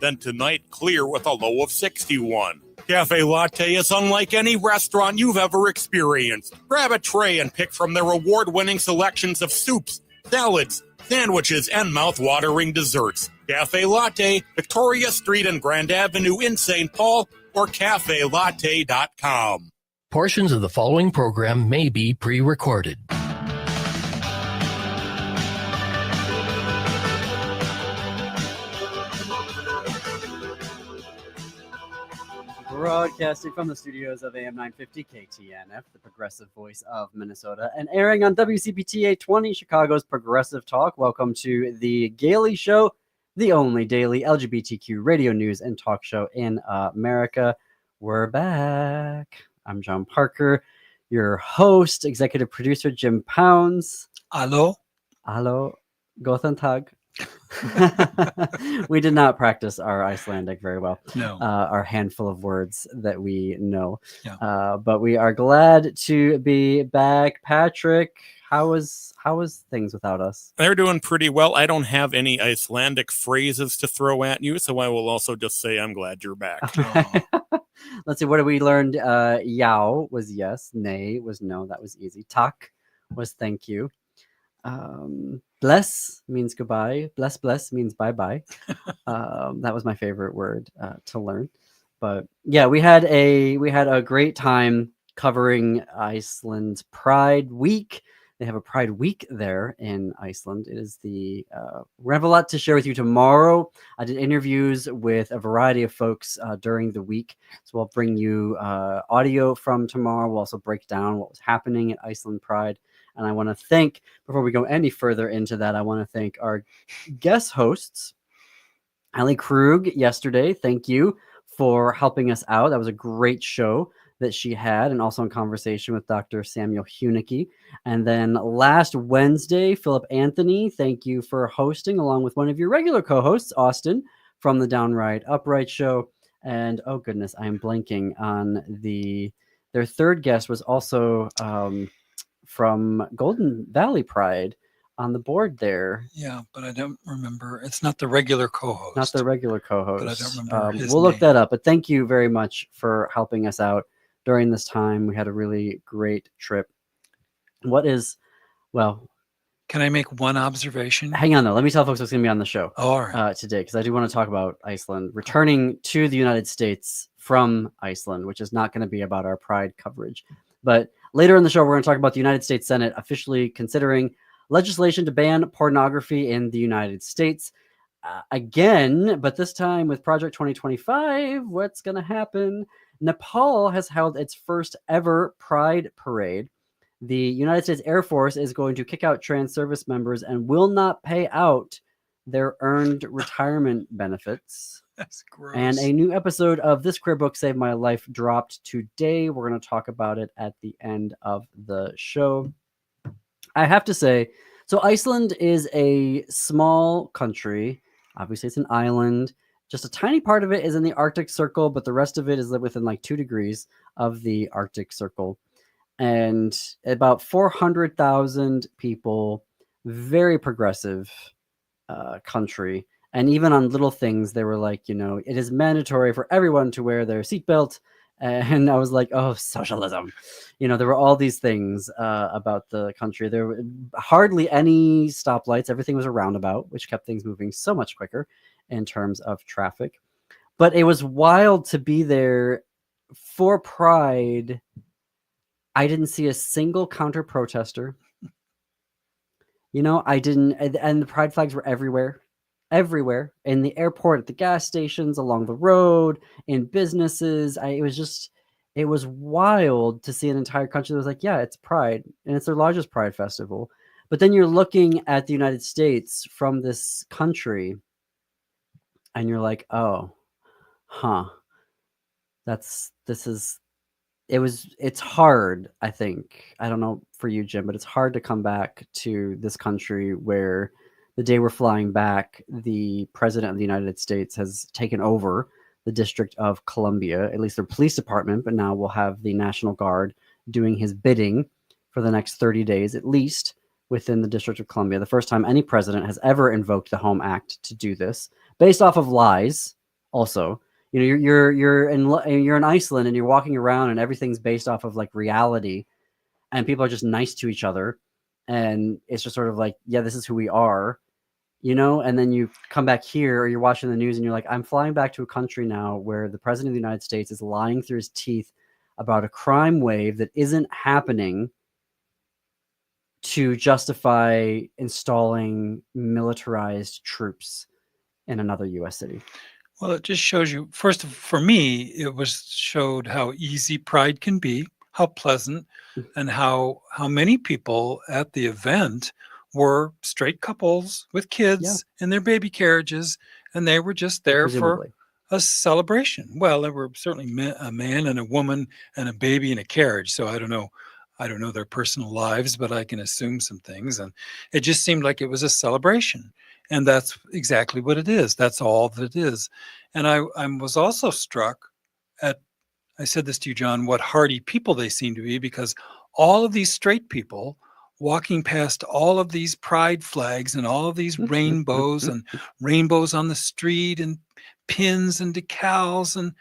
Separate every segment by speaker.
Speaker 1: Then tonight, clear with a low of 61. Cafe Latte is unlike any restaurant you've ever experienced. Grab a tray and pick from their award-winning selections of soups, salads, sandwiches, and mouth-watering desserts. Cafe Latte, Victoria Street and Grand Avenue in St. Paul, or cafelatte.com.
Speaker 2: Portions of the following program may be pre-recorded.
Speaker 3: Broadcasting from the studios of AM 950 KTNF, the progressive voice of Minnesota, and airing on WCPT 820, Chicago's Progressive Talk. Welcome to the Gailey Show, the only daily LGBTQ radio news and talk show in America. We're back. I'm John Parker, your host, executive producer Jim Pounds.
Speaker 4: Hello.
Speaker 3: Hello. Guten Tag. We did not practice our Icelandic very well.
Speaker 4: No.
Speaker 3: Our handful of words that we know.
Speaker 4: Yeah.
Speaker 3: But we are glad to be back. Patrick, how was things without us?
Speaker 1: They're doing pretty well. I don't have any Icelandic phrases to throw at you, so I will also just say I'm glad you're back.
Speaker 3: Let's see, what have we learned? Yao was yes. Nay was no. That was easy. Tak was thank you. Bless means goodbye. Bless means bye-bye. That was my favorite word to learn. But yeah, we had a great time covering Iceland's Pride Week. They have a Pride Week there in Iceland. It is we're gonna have a lot to share with you tomorrow. I did interviews with a variety of folks during the week. So I'll bring you audio from tomorrow. We'll also break down what was happening at Iceland Pride. And I want to thank, before we go any further into that, I want to thank our guest hosts, Allie Krug yesterday. Thank you for helping us out. That was a great show that she had, and also in conversation with Dr. Samuel Hunicke. And then last Wednesday, Philip Anthony, thank you for hosting, along with one of your regular co-hosts, Austin, from the Downright Upright show. And oh goodness, I am blanking on their third guest was also from Golden Valley Pride on the board there.
Speaker 4: Yeah, but I don't remember. It's not the regular co-host.
Speaker 3: Not the regular co-host.
Speaker 4: But I don't remember his
Speaker 3: We'll
Speaker 4: name.
Speaker 3: look that up. But thank you very much for helping us out during this time. We had a really great trip.
Speaker 4: Can I make one observation?
Speaker 3: Hang on, though. Let me tell folks what's going to be on the show
Speaker 4: All right.
Speaker 3: today, because I do want to talk about Iceland returning to the United States from Iceland, which is not going to be about our Pride coverage. But later in the show, we're going to talk about the United States Senate officially considering legislation to ban pornography in the United States. Again, but this time with Project 2025, what's going to happen? Nepal has held its first ever Pride Parade. The United States Air Force is going to kick out trans service members and will not pay out their earned retirement benefits.
Speaker 4: That's gross.
Speaker 3: And a new episode of This Queer Book Saved My Life dropped today. We're going to talk about it at the end of the show. I have to say, so Iceland is a small country. Obviously, it's an island. Just a tiny part of it is in the Arctic Circle, but the rest of it is within like 2 degrees of the Arctic Circle. And about 400,000 people, very progressive country. And even on little things, they were like, it is mandatory for everyone to wear their seatbelt. And I was like, oh, socialism. There were all these things about the country. There were hardly any stoplights. Everything was a roundabout, which kept things moving so much quicker in terms of traffic. But it was wild to be there for Pride. I didn't see a single counter protester. I didn't. And the Pride flags were everywhere. Everywhere, in the airport, at the gas stations, along the road, in businesses. It was wild to see an entire country that was like, yeah, it's Pride, and it's their largest Pride festival. But then you're looking at the United States from this country, and you're like, oh, it's hard, I think. I don't know for you, Jim, but it's hard to come back to this country where the day we're flying back, the president of the United States has taken over the District of Columbia, at least their police department, but now we'll have the National Guard doing his bidding for the next 30 days, at least within the District of Columbia. The first time any president has ever invoked the Home Act to do this, based off of lies Also, you're in Iceland and you're walking around and everything's based off of like reality, and people are just nice to each other, and it's just sort of like, yeah, this is who we are, and then you come back here, or you're watching the news and you're like, I'm flying back to a country now where the president of the United States is lying through his teeth about a crime wave that isn't happening to justify installing militarized troops in another US city.
Speaker 4: Well, it just shows you, first, for me, it showed how easy pride can be, how pleasant, and how many people at the event were straight couples with kids in their baby carriages, and they were just there
Speaker 3: Presumably.
Speaker 4: for a celebration. Well, there were certainly a man and a woman and a baby in a carriage, so I don't know their personal lives, but I can assume some things, and it just seemed like it was a celebration. And that's exactly what it is. That's all that it is. And I was also struck at, I said this to you, John, what hardy people they seem to be, because all of these straight people walking past all of these pride flags and all of these rainbows and rainbows on the street and pins and decals and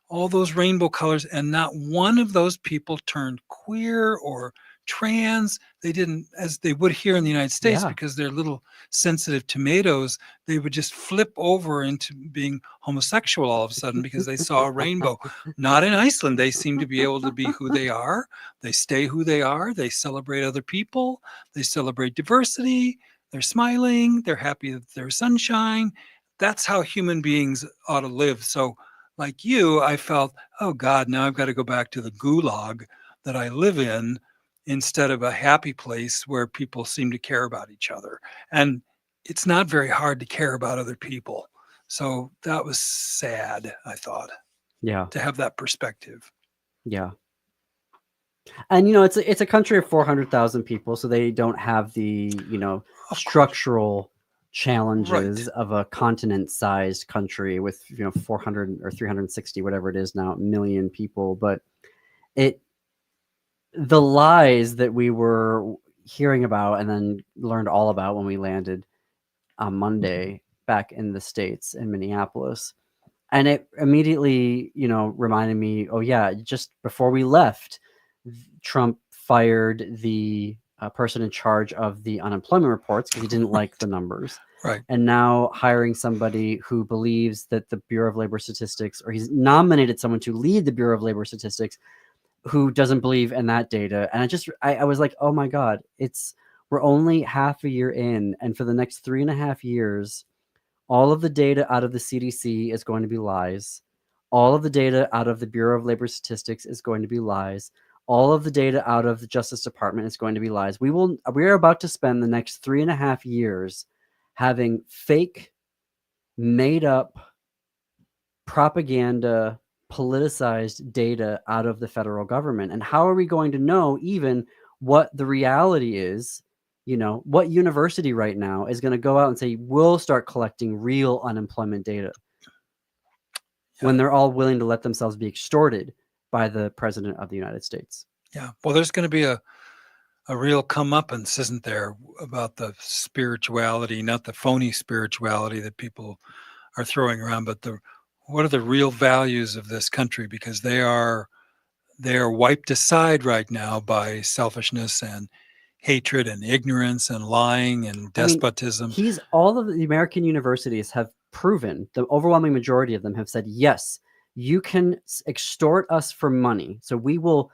Speaker 4: all those rainbow colors, and not one of those people turned queer or trans. They didn't, as they would here in the United States, because they're little sensitive tomatoes, they would just flip over into being homosexual all of a sudden because they saw a rainbow. Not in Iceland. They seem to be able to be who they are. They stay who they are. They celebrate other people. They celebrate diversity. They're smiling. They're happy that there's sunshine. That's how human beings ought to live. So like you, I felt, oh God, now I've got to go back to the gulag that I live in instead of a happy place where people seem to care about each other. And it's not very hard to care about other people. So that was sad, I thought.
Speaker 3: Yeah.
Speaker 4: To have that perspective.
Speaker 3: Yeah. And, it's a country of 400,000 people, so they don't have the, structural challenges of a continent-sized country with 400 or 360, whatever it is now, million people. But the lies that we were hearing about and then learned all about when we landed on Monday back in the States in Minneapolis, and it immediately reminded me, oh yeah, just before we left, Trump fired the person in charge of the unemployment reports because he didn't like the numbers.
Speaker 4: Right.
Speaker 3: And now hiring somebody who believes that the Bureau of Labor Statistics, or he's nominated someone to lead the Bureau of Labor Statistics who doesn't believe in that data. And I was like, oh my God, we're only half a year in. And for the next 3.5 years, all of the data out of the CDC is going to be lies. All of the data out of the Bureau of Labor Statistics is going to be lies. All of the data out of the Justice Department is going to be lies. We're about to spend the next 3.5 years having fake, made up propaganda, politicized data out of the federal government. And how are we going to know even what the reality is? What university right now is going to go out and say, we'll start collecting real unemployment data when they're all willing to let themselves be extorted by the president of the United States?
Speaker 4: Yeah. Well, there's going to be a real comeuppance, isn't there, about the spirituality, not the phony spirituality that people are throwing around, but what are the real values of this country? Because they are wiped aside right now by selfishness and hatred and ignorance and lying and despotism.
Speaker 3: All of the American universities have proven, the overwhelming majority of them have said, yes, you can extort us for money. So we will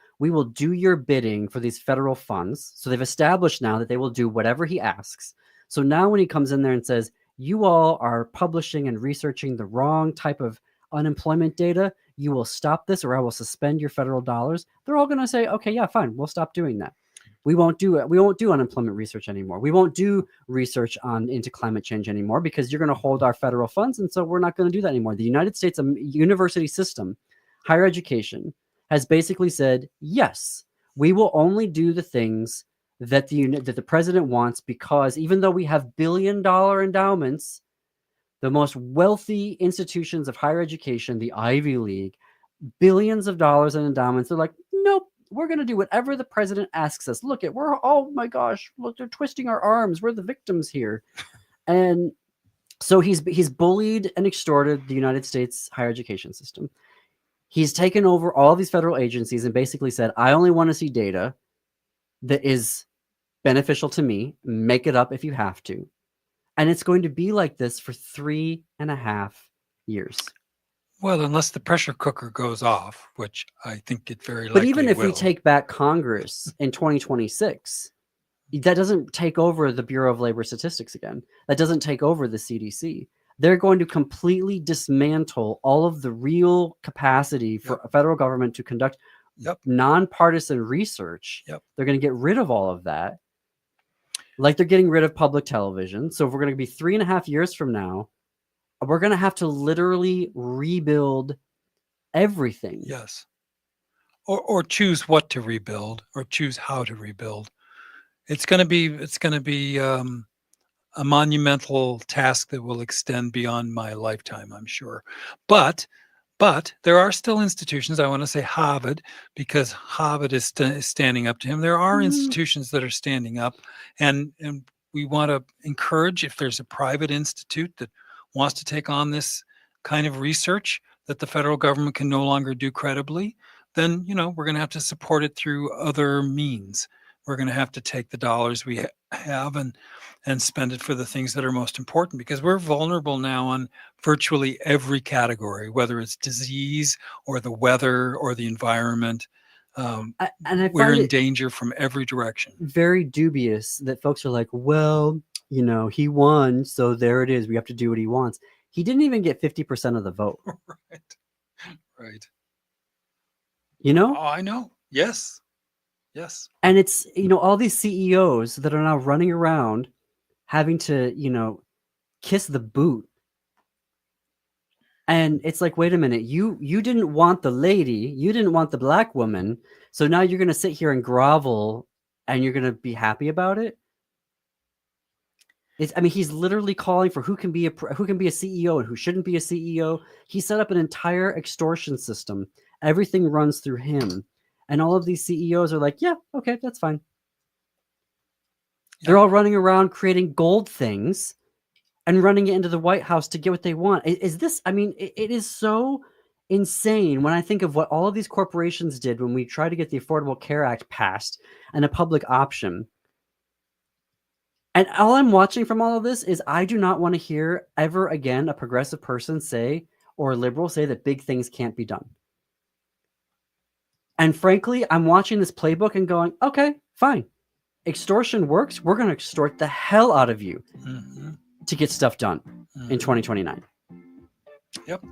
Speaker 3: do your bidding for these federal funds. So they've established now that they will do whatever he asks. So now when he comes in there and says, you all are publishing and researching the wrong type of unemployment data, you will stop this or I will suspend your federal dollars. They're all going to say, okay, yeah, fine. We'll stop doing that. We won't do it. We won't do unemployment research anymore. We won't do research into climate change anymore because you're going to hold our federal funds. And so we're not going to do that anymore. The United States university system, higher education, has basically said, yes, we will only do the things that the president wants, because even though we have billion-dollar endowments, the most wealthy institutions of higher education, the Ivy League, billions of dollars in endowments, they're like, nope, we're going to do whatever the president asks us. Oh my gosh, look, they're twisting our arms. We're the victims here. And So he's bullied and extorted the United States higher education system. He's taken over all these federal agencies and basically said, I only want to see data that is beneficial to me. Make it up if you have to. And it's going to be like this for 3.5 years.
Speaker 4: Well, unless the pressure cooker goes off, which I think it very likely
Speaker 3: But even if
Speaker 4: will.
Speaker 3: we take back Congress in 2026, that doesn't take over the Bureau of Labor Statistics again. That doesn't take over the CDC. They're going to completely dismantle all of the real capacity for a federal government to conduct nonpartisan research. They're going to get rid of all of that. Like they're getting rid of public television. So if we're going to be 3.5 years from now, we're going to have to literally rebuild everything.
Speaker 4: Yes. Or choose what to rebuild, or choose how to rebuild. It's going to be a monumental task that will extend beyond my lifetime, I'm sure. But there are still institutions. I want to say Harvard, because Harvard is standing up to him. There are institutions that are standing up, and we want to encourage, if there's a private institute that wants to take on this kind of research that the federal government can no longer do credibly, then we're going to have to support it through other means. We're going to have to take the dollars we have and spend it for the things that are most important, because we're vulnerable now on virtually every category, whether it's disease or the weather or the environment. We're in danger from every direction. Very
Speaker 3: dubious that folks are like, well, he won, so there it is. We have to do what he wants. He didn't even get 50% of the vote.
Speaker 4: Right.
Speaker 3: Oh,
Speaker 4: I know. Yes.
Speaker 3: And it's, all these CEOs that are now running around having to, kiss the boot. And it's like, wait a minute, you didn't want the lady, you didn't want the black woman, so now you're going to sit here and grovel and you're going to be happy about it? He's literally calling for who can be a CEO and who shouldn't be a CEO. He set up an entire extortion system. Everything runs through him. And all of these CEOs are like, yeah, okay, that's fine. They're all running around creating gold things and running it into the White House to get what they want. Is this, it is so insane when I think of what all of these corporations did when we tried to get the Affordable Care Act passed and a public option. And all I'm watching from all of this is I do not want to hear ever again a progressive person say, or a liberal say, that big things can't be done. And frankly, I'm watching this playbook and going, okay, fine. Extortion works. We're going to extort the hell out of you to get stuff done in 2029.
Speaker 4: Yep.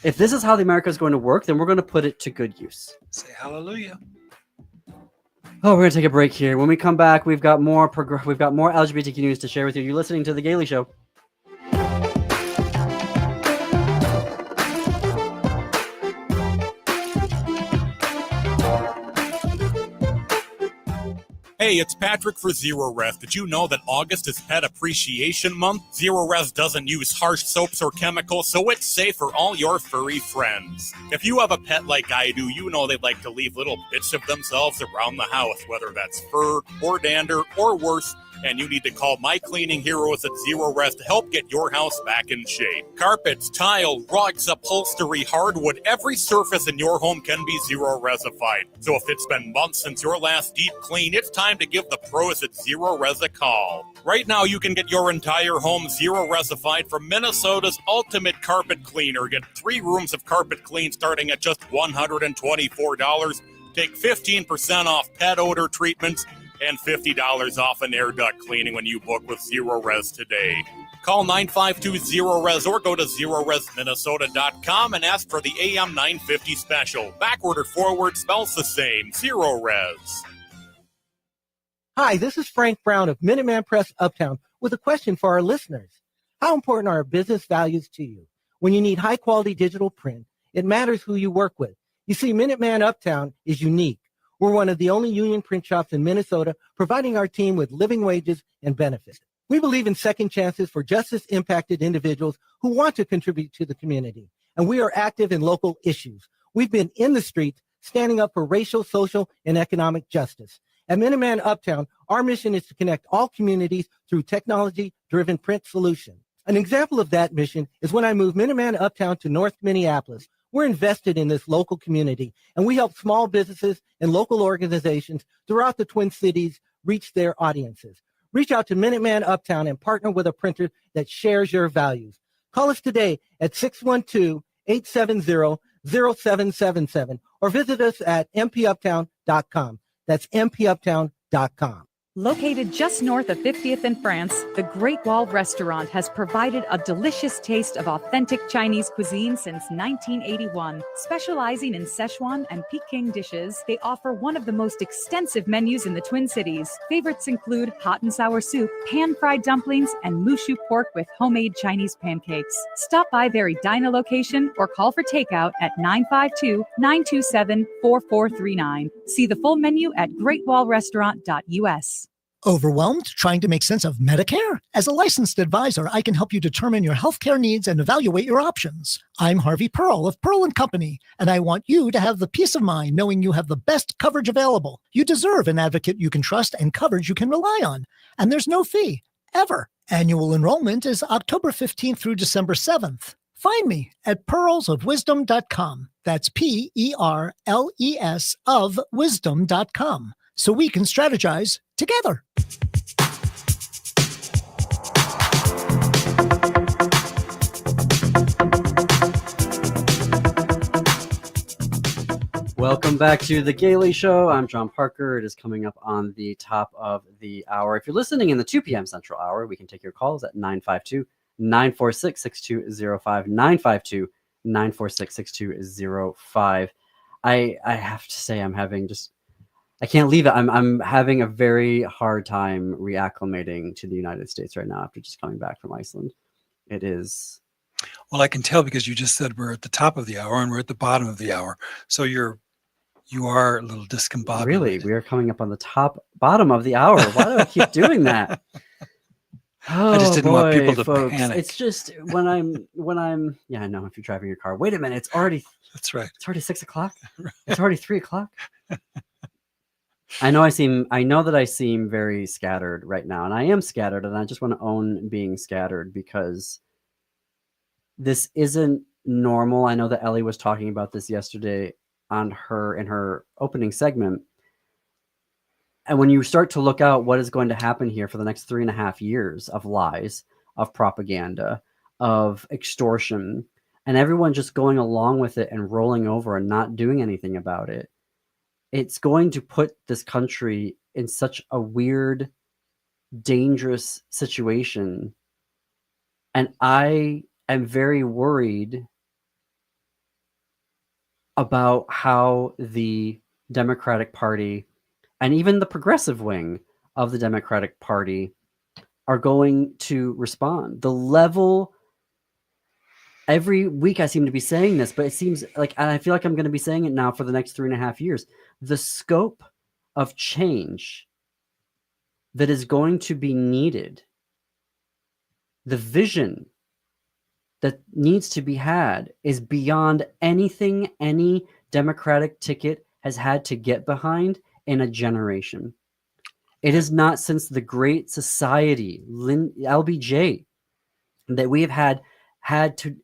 Speaker 3: If this is how the America is going to work, then we're going to put it to good use.
Speaker 4: Say hallelujah.
Speaker 3: Oh, we're going to take a break here. When we come back, we've got more LGBTQ news to share with you. You're listening to The Gailey Show.
Speaker 1: Hey, it's Patrick for Zero Res. Did you know that August is Pet Appreciation Month? Zero Res doesn't use harsh soaps or chemicals, so it's safe for all your furry friends. If you have a pet like I do, you know they like to leave little bits of themselves around the house, whether that's fur or dander or worse, and you need to call my cleaning heroes at Zero Res to help get your house back in shape. Carpets, tile, rugs, upholstery, hardwood, every surface in your home can be Zero Resified. So if it's been months since your last deep clean, it's time to give the pros at Zero Res a call. Right now, you can get your entire home Zero Resified from Minnesota's ultimate carpet cleaner. Get 3 rooms of carpet clean starting at just $124. Take 15% off pet odor treatments and $50 off an air duct cleaning when you book with Zero Res today. Call 952-ZERO-RES or go to ZeroResMinnesota.com and ask for the AM 950 special. Backward or forward spells the same. Zero Res.
Speaker 5: Hi, this is Frank Brown of Minuteman Press Uptown with a question for our listeners. How important are business values to you? When you need high-quality digital print, it matters who you work with. You see, Minuteman Uptown is unique. We're one of the only union print shops in Minnesota providing our team with living wages and benefits. We believe in second chances for justice-impacted individuals who want to contribute to the community, and we are active in local issues. We've been in the streets standing up for racial, social, and economic justice. At Minuteman Uptown, our mission is to connect all communities through technology-driven print solutions. An example of that mission is when I moved Minuteman Uptown to North Minneapolis. We're invested in this local community, and we help small businesses and local organizations throughout the Twin Cities reach their audiences. Reach out to Minuteman Uptown and partner with a printer that shares your values. Call us today at 612-870-0777 or visit us at mpuptown.com. That's mpuptown.com.
Speaker 6: Located just north of 50th and France, the Great Wall Restaurant has provided a delicious taste of authentic Chinese cuisine since 1981. Specializing in Szechuan and Peking dishes, they offer one of the most extensive menus in the Twin Cities. Favorites include hot and sour soup, pan-fried dumplings, and mushu pork with homemade Chinese pancakes. Stop by their Edina location or call for takeout at 952-927-4439. See the full menu at greatwallrestaurant.us.
Speaker 7: Overwhelmed trying to make sense of Medicare? As a licensed advisor, I can help you determine your healthcare needs and evaluate your options. I'm Harvey Pearl of Pearl & Company, and I want you to have the peace of mind knowing you have the best coverage available. You deserve an advocate you can trust and coverage you can rely on. And there's no fee, ever. Annual enrollment is October 15th through December 7th. Find me at pearlsofwisdom.com. That's PERLES of wisdom.com. So we can strategize together.
Speaker 3: Welcome back to The Gailey Show. I'm John Parker. It is coming up on the top of the hour. If you're listening in the 2 p.m. Central Hour, we can take your calls at 952-946-6205, 952-946-6205. I have to say I'm having I can't leave it. I'm having a very hard time reacclimating to the United States right now after just coming back from Iceland. It is.
Speaker 4: Well, I can tell because you just said we're at the top of the hour and we're at the bottom of the hour. So you are a little discombobulated.
Speaker 3: Really, we are coming up on the bottom of the hour. Why do I keep doing that? Oh,
Speaker 4: I just didn't want people to
Speaker 3: folks.
Speaker 4: panic.
Speaker 3: It's just when I'm yeah, I know if you're driving your car. Wait a minute, it's already
Speaker 4: That's right.
Speaker 3: It's already 6 o'clock. It's already 3 o'clock. I know that I seem very scattered right now, and I am scattered, and I just want to own being scattered because this isn't normal. I know that Ellie was talking about this yesterday in her opening segment. And when you start to look out what is going to happen here for the next 3.5 years of lies, of propaganda, of extortion, and everyone just going along with it and rolling over and not doing anything about it, it's going to put this country in such a weird, dangerous situation. And I am very worried about how the Democratic Party and even the progressive wing of the Democratic Party are going to respond. The level, every week I seem to be saying this, but it seems like, and I feel like I'm going to be saying it now for the next 3.5 years, the scope of change that is going to be needed, the vision that needs to be had is beyond anything any Democratic ticket has had to get behind in a generation. It is not since the Great Society, LBJ, that we have had to.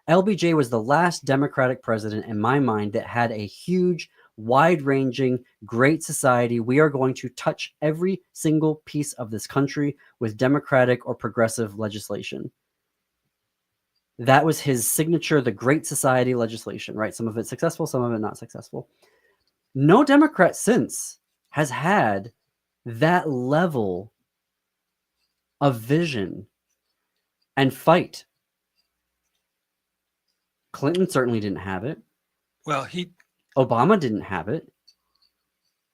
Speaker 3: LBJ was the last Democratic president, in my mind, that had a huge, wide-ranging, great society. We are going to touch every single piece of this country with democratic or progressive legislation. That was his signature, the Great Society legislation, right? Some of it successful, some of it not successful. No Democrat since has had that level of vision and fight. Clinton certainly didn't have it.
Speaker 4: Well,
Speaker 3: Obama didn't have it.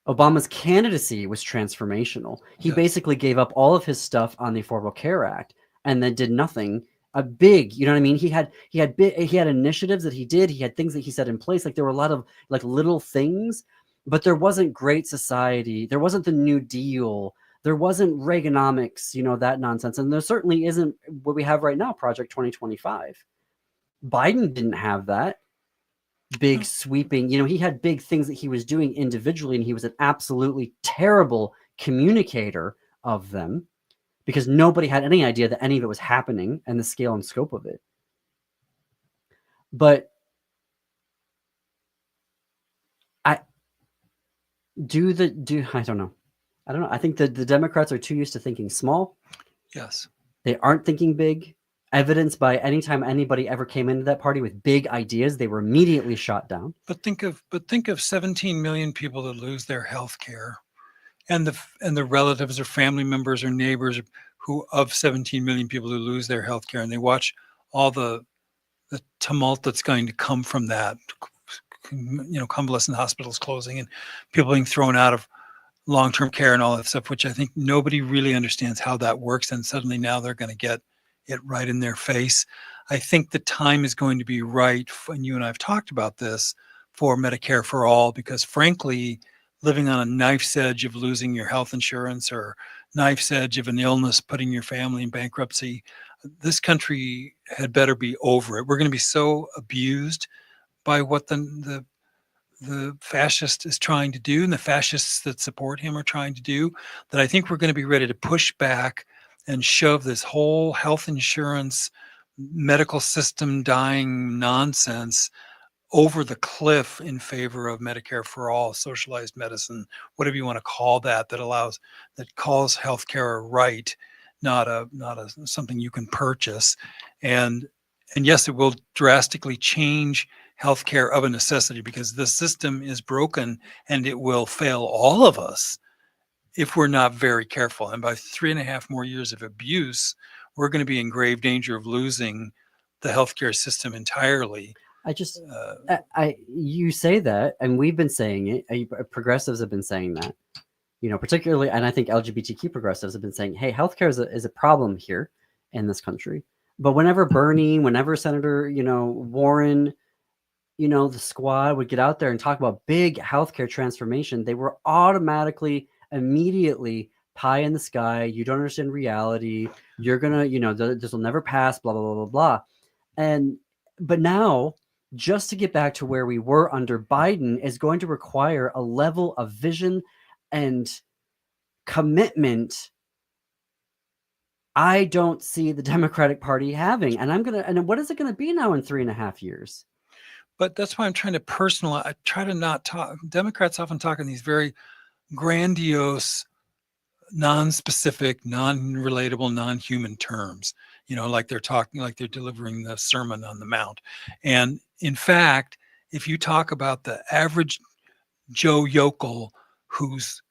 Speaker 3: Obama's candidacy was transformational. He basically gave up all of his stuff on the Affordable Care Act and then did nothing. A big, you know what I mean? He had initiatives that he did. He had things that he set in place. Like there were a lot of like little things, but there wasn't Great Society. There wasn't the New Deal. There wasn't Reaganomics, that nonsense. And there certainly isn't what we have right now, Project 2025. Biden didn't have that big sweeping, he had big things that he was doing individually, and he was an absolutely terrible communicator of them. because nobody had any idea that any of it was happening and the scale and scope of it. But I don't know. I think the Democrats are too used to thinking small.
Speaker 4: Yes.
Speaker 3: They aren't thinking big. Evidenced by anytime anybody ever came into that party with big ideas, they were immediately shot down.
Speaker 4: But think of 17 million people that lose their health care, and the relatives or family members or neighbors who of 17 million people who lose their health care, and they watch all the tumult that's going to come from that. Convalescent hospitals closing and people being thrown out of long-term care and all that stuff, which I think nobody really understands how that works. And suddenly now they're going to get it right in their face. I think the time is going to be right, and you and I have talked about this, for Medicare for all, because frankly, living on a knife's edge of losing your health insurance or knife's edge of an illness, putting your family in bankruptcy, this country had better be over it. We're going to be so abused by what the fascist is trying to do, and the fascists that support him are trying to do, that I think we're going to be ready to push back and shove this whole health insurance, medical system dying nonsense over the cliff in favor of Medicare for all, socialized medicine, whatever you want to call that, that calls healthcare a right, not a something you can purchase. And yes, it will drastically change healthcare of a necessity, because the system is broken and it will fail all of us if we're not very careful. And by 3.5 more years of abuse, we're going to be in grave danger of losing the healthcare system entirely.
Speaker 3: You say that, and we've been saying it. Progressives have been saying that, particularly, and I think LGBTQ progressives have been saying, hey, healthcare is a problem here in this country. But whenever Bernie, whenever Senator, Warren, the squad would get out there and talk about big healthcare transformation, they were automatically, immediately pie in the sky. You don't understand reality. You're gonna, this will never pass. Blah blah blah blah blah. But now, just to get back to where we were under Biden is going to require a level of vision and commitment I don't see the Democratic Party having. And what is it going to be now in 3.5 years?
Speaker 4: But that's why I'm trying to personalize. I try to not talk. Democrats often talk in these very grandiose, non-specific, non-relatable, non-human terms, like they're talking, like they're delivering the Sermon on the Mount. And in fact, if you talk about the average Joe yokel whose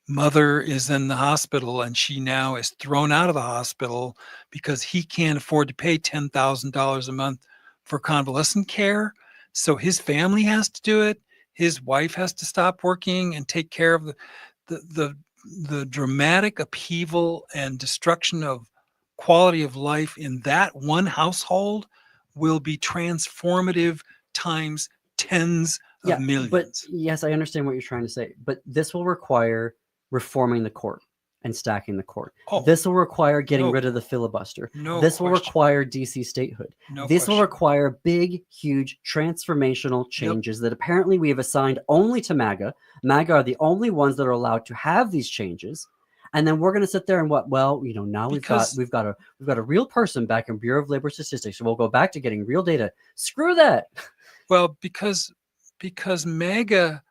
Speaker 4: mother is in the hospital and she now is thrown out of the hospital because he can't afford to pay $10,000 a month for convalescent care, so his family has to do it, his wife has to stop working and take care of the dramatic upheaval and destruction of quality of life in that one household will be transformative times tens of millions.
Speaker 3: But yes, I understand what you're trying to say, but this will require reforming the court and stacking the court. This will require getting rid of the filibuster. This will require DC statehood. This will require big, huge, transformational changes that apparently we have assigned only to MAGA. MAGA are the only ones that are allowed to have these changes. And then we're going to sit there and now we've got a real person back in Bureau of Labor Statistics. So we'll go back to getting real data. Screw that.
Speaker 4: Well, because MAGA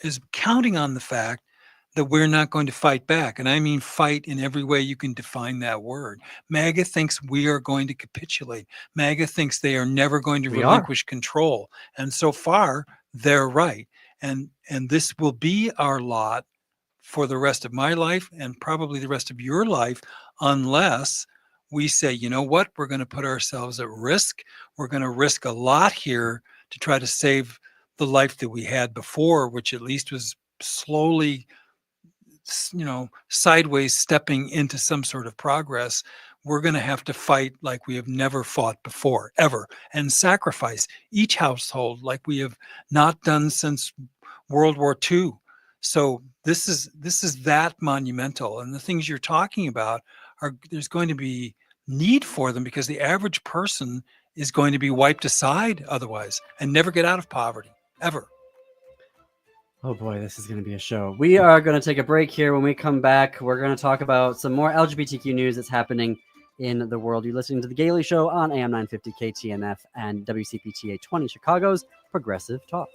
Speaker 4: is counting on the fact that we're not going to fight back. And I mean fight in every way you can define that word. MAGA thinks we are going to capitulate. MAGA thinks they are never going to relinquish control. And so far, they're right. And this will be our lot for the rest of my life and probably the rest of your life, unless we say, you know what, we're going to put ourselves at risk. We're going to risk a lot here to try to save the life that we had before, which at least was slowly, sideways stepping into some sort of progress. We're going to have to fight like we have never fought before, ever, and sacrifice each household like we have not done since World War II. So this is that monumental. And the things you're talking about there's going to be need for them, because the average person is going to be wiped aside otherwise and never get out of poverty, ever.
Speaker 3: Oh boy, this is going to be a show. We are going to take a break here. When we come back, we're going to talk about some more LGBTQ news that's happening in the world. You're listening to The Gailey Show on AM 950 KTNF and WCPT 820 Chicago's Progressive Talk.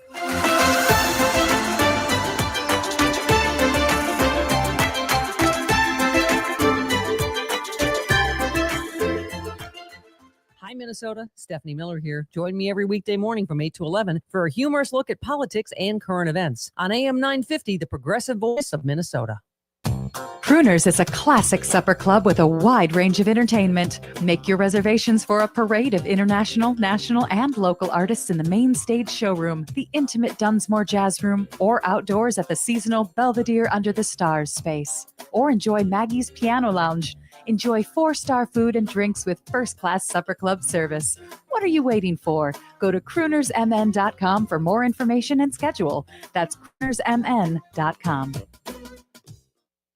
Speaker 8: Hi, Minnesota. Stephanie Miller here. Join me every weekday morning from 8 to 11 for a humorous look at politics and current events on AM 950, the progressive voice of Minnesota.
Speaker 6: Crooners is a classic supper club with a wide range of entertainment. Make your reservations for a parade of international, national, and local artists in the main stage showroom, the intimate Dunsmore Jazz Room, or outdoors at the seasonal Belvedere Under the Stars space. Or enjoy Maggie's Piano Lounge. Enjoy 4-star food and drinks with first-class supper club service. What are you waiting for? Go to croonersmn.com for more information and schedule. That's croonersmn.com.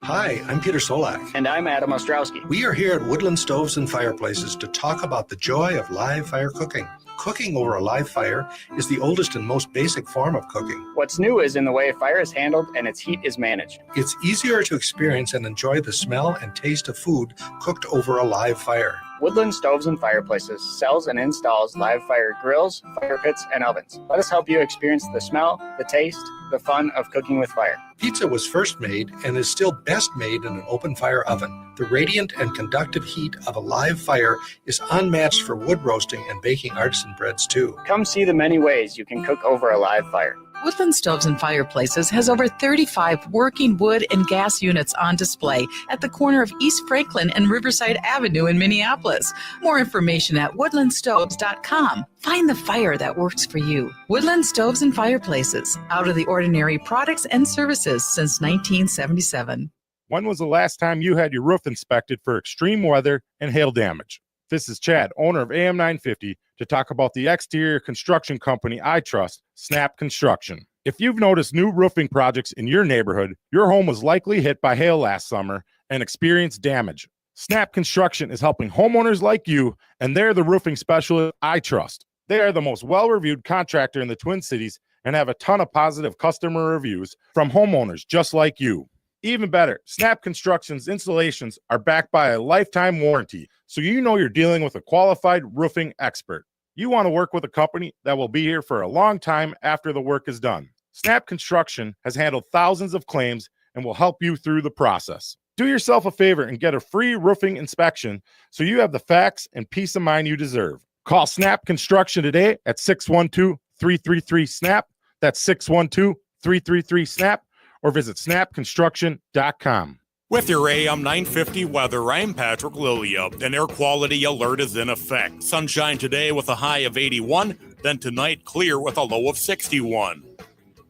Speaker 9: Hi, I'm Peter Solak.
Speaker 10: And I'm Adam Ostrowski.
Speaker 9: We are here at Woodland Stoves and Fireplaces to talk about the joy of live fire cooking. Cooking over a live fire is the oldest and most basic form of cooking.
Speaker 10: What's new is in the way fire is handled and its heat is managed.
Speaker 9: It's easier to experience and enjoy the smell and taste of food cooked over a live fire.
Speaker 10: Woodland Stoves and Fireplaces sells and installs live fire grills, fire pits, and ovens. Let us help you experience the smell, the taste, the fun of cooking with fire.
Speaker 9: Pizza was first made and is still best made in an open fire oven. The radiant and conductive heat of a live fire is unmatched for wood roasting and baking artisan breads too.
Speaker 10: Come see the many ways you can cook over a live fire.
Speaker 11: Woodland Stoves and Fireplaces has over 35 working wood and gas units on display at the corner of East Franklin and Riverside Avenue in Minneapolis. More information at woodlandstoves.com. Find the fire that works for you. Woodland Stoves and Fireplaces, out of the ordinary products and services since 1977.
Speaker 1: When was the last time you had your roof inspected for extreme weather and hail damage? This is Chad, owner of AM 950, to talk about the exterior construction company I trust, Snap Construction. If you've noticed new roofing projects in your neighborhood, your home was likely hit by hail last summer and experienced damage. Snap Construction is helping homeowners like you, and they're the roofing specialist I trust. They are the most well-reviewed contractor in the Twin Cities and have a ton of positive customer reviews from homeowners just like you. Even better, Snap Construction's installations are backed by a lifetime warranty, so you know you're dealing with a qualified roofing expert. You want to work with a company that will be here for a long time after the work is done. Snap Construction has handled thousands of claims and will help you through the process. Do yourself a favor and get a free roofing inspection so you have the facts and peace of mind you deserve. Call Snap Construction today at 612-333-SNAP. That's 612-333-SNAP. Or visit snapconstruction.com. With your AM 950 weather, I'm Patrick Lilia. An air quality alert is in effect. Sunshine today with a high of 81, then tonight clear with a low of 61.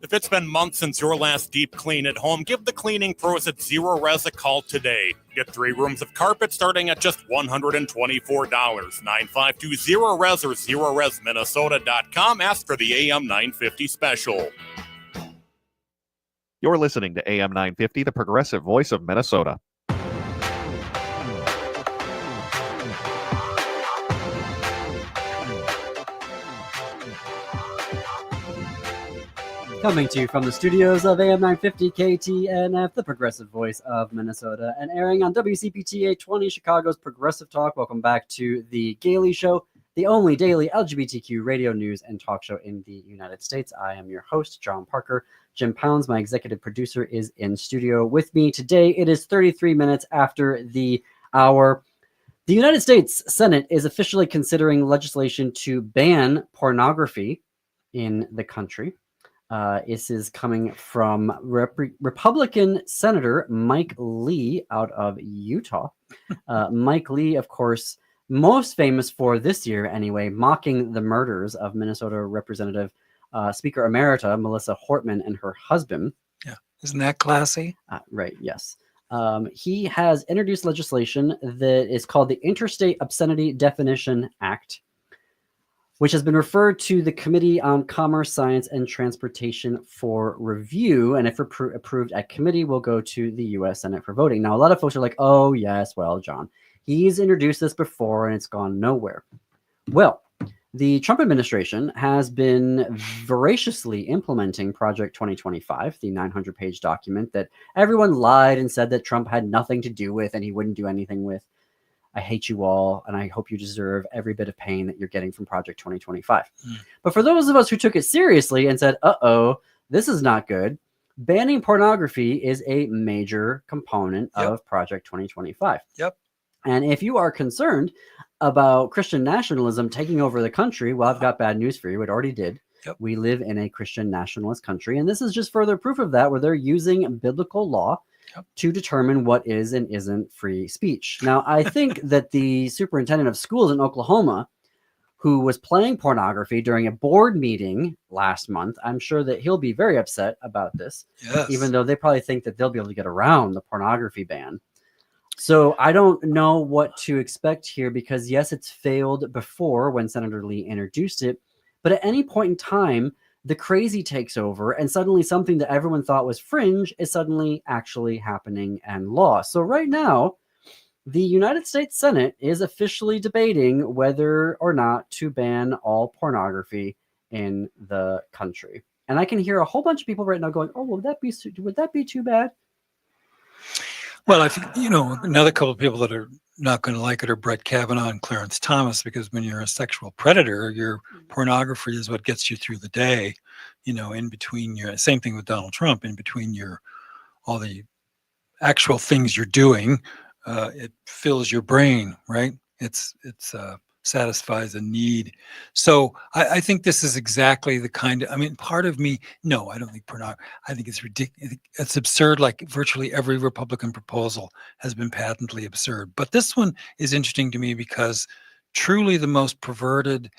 Speaker 1: If it's been months since your last deep clean at home, give the cleaning pros at Zero Res a call today. Get 3 rooms of carpet starting at just $124. 952 Zero Res or ZeroResMinnesota.com. Ask for the AM 950 special.
Speaker 12: You're listening to AM 950, the progressive voice of Minnesota.
Speaker 3: Coming to you from the studios of AM 950 KTNF, the progressive voice of Minnesota, and airing on WCPT 820 Chicago's Progressive Talk. Welcome back to The Gailey Show, the only daily LGBTQ radio news and talk show in the United States. I am your host, John Parker. Jim Pounds, my executive producer, is in studio with me today. It is 33 minutes after the hour. The United States Senate is officially considering legislation to ban pornography in the country. This is coming from Republican Senator Mike Lee out of Utah. Mike Lee, of course, most famous for this year anyway, mocking the murders of Minnesota Representative Speaker Emerita Melissa Hortman and her husband.
Speaker 4: Yeah, isn't that classy?
Speaker 3: Right, yes. He has introduced legislation that is called the Interstate Obscenity Definition Act, which has been referred to the Committee on Commerce, Science, and Transportation for review. And if approved at committee, will go to the U.S. Senate for voting. Now, a lot of folks are like, oh, yes, well, John, he's introduced this before and it's gone nowhere. Well, The Trump administration has been voraciously implementing Project 2025, the 900-page document that everyone lied and said that Trump had nothing to do with and he wouldn't do anything with. I hate you all, and I hope you deserve every bit of pain that you're getting from Project 2025. But for those of us who took it seriously and said, uh-oh, this is not good, banning pornography is a major component of Project 2025.
Speaker 4: Yep.
Speaker 3: And if you are concerned about Christian nationalism taking over the country, well, I've got bad news for you. It already did.
Speaker 4: Yep.
Speaker 3: We live in a Christian nationalist country, and this is just further proof of that, where they're using biblical law to determine what is and isn't free speech. Now, I think that the superintendent of schools in Oklahoma, who was playing pornography during a board meeting last month, I'm sure that he'll be very upset about this, even though they probably think that they'll be able to get around the pornography ban. So I don't know what to expect here, because yes, it's failed before when Senator Lee introduced it, but at any point in time, the crazy takes over, and suddenly something that everyone thought was fringe is suddenly actually happening and law. So right now, the United States Senate is officially debating whether or not to ban all pornography in the country. And I can hear a whole bunch of people right now going, "Oh, would that be too bad?"
Speaker 4: Well, I think, another couple of people that are not going to like it are Brett Kavanaugh and Clarence Thomas, because when you're a sexual predator, your pornography is what gets you through the day, in between same thing with Donald Trump, in between all the actual things you're doing, it fills your brain, right? It's satisfies a need. So I think this is exactly the kind of, part of me, no, I don't think pornography, I think it's ridiculous. It's absurd. Like virtually every Republican proposal has been patently absurd. But this one is interesting to me because truly the most perverted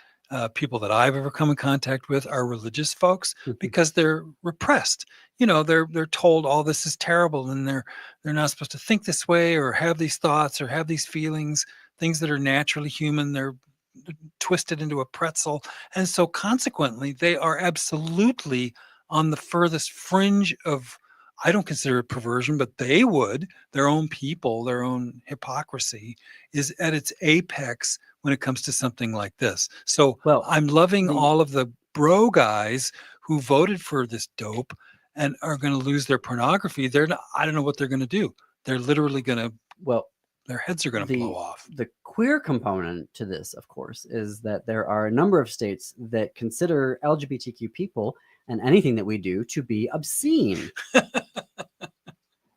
Speaker 4: people that I've ever come in contact with are religious folks, because they're repressed. They're told all this is terrible, and they're not supposed to think this way or have these thoughts or have these feelings. Things that are naturally human, they're twisted into a pretzel. And so consequently, they are absolutely on the furthest fringe of, I don't consider it perversion, but they would, their own people, their own hypocrisy is at its apex when it comes to something like this. So I'm loving all of the bro guys who voted for this dope and are going to lose their pornography. I don't know what they're going to do. They're literally going to, their heads are going to blow off.
Speaker 3: The queer component to this, of course, is that there are a number of states that consider LGBTQ people and anything that we do to be obscene.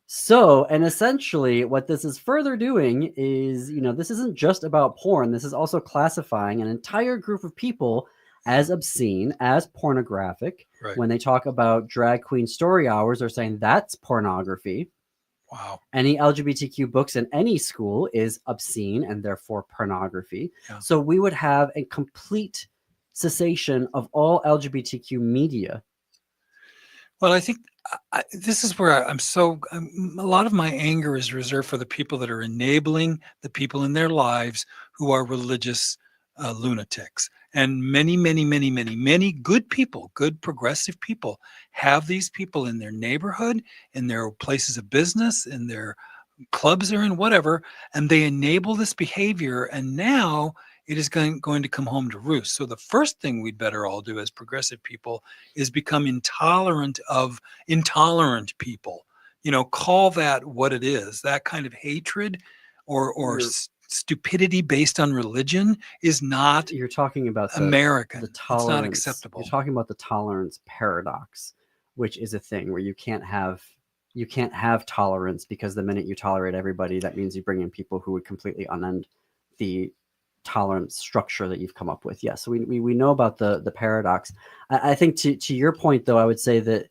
Speaker 3: So, and essentially what this is further doing is, this isn't just about porn. This is also classifying an entire group of people as obscene, as pornographic.
Speaker 4: Right.
Speaker 3: When they talk about drag queen story hours, they're saying that's pornography.
Speaker 4: Wow.
Speaker 3: Any LGBTQ books in any school is obscene and therefore pornography. Yeah. So we would have a complete cessation of all LGBTQ media.
Speaker 4: Well, I think this is where a lot of my anger is reserved for the people that are enabling the people in their lives who are religious lunatics. And many, many, many, many, many good people, good progressive people have these people in their neighborhood, in their places of business, in their clubs or in whatever, and they enable this behavior. And now it is going to come home to roost. So the first thing we'd better all do as progressive people is become intolerant of intolerant people. Call that what it is. That kind of hatred or stupidity based on religion is not.
Speaker 3: You're talking about
Speaker 4: American.
Speaker 3: The tolerance.
Speaker 4: It's not acceptable.
Speaker 3: You're talking about the tolerance paradox, which is a thing where you can't have tolerance, because the minute you tolerate everybody, that means you bring in people who would completely unend the tolerance structure that you've come up with. Yes, so we know about the paradox. I think to your point, though, I would say that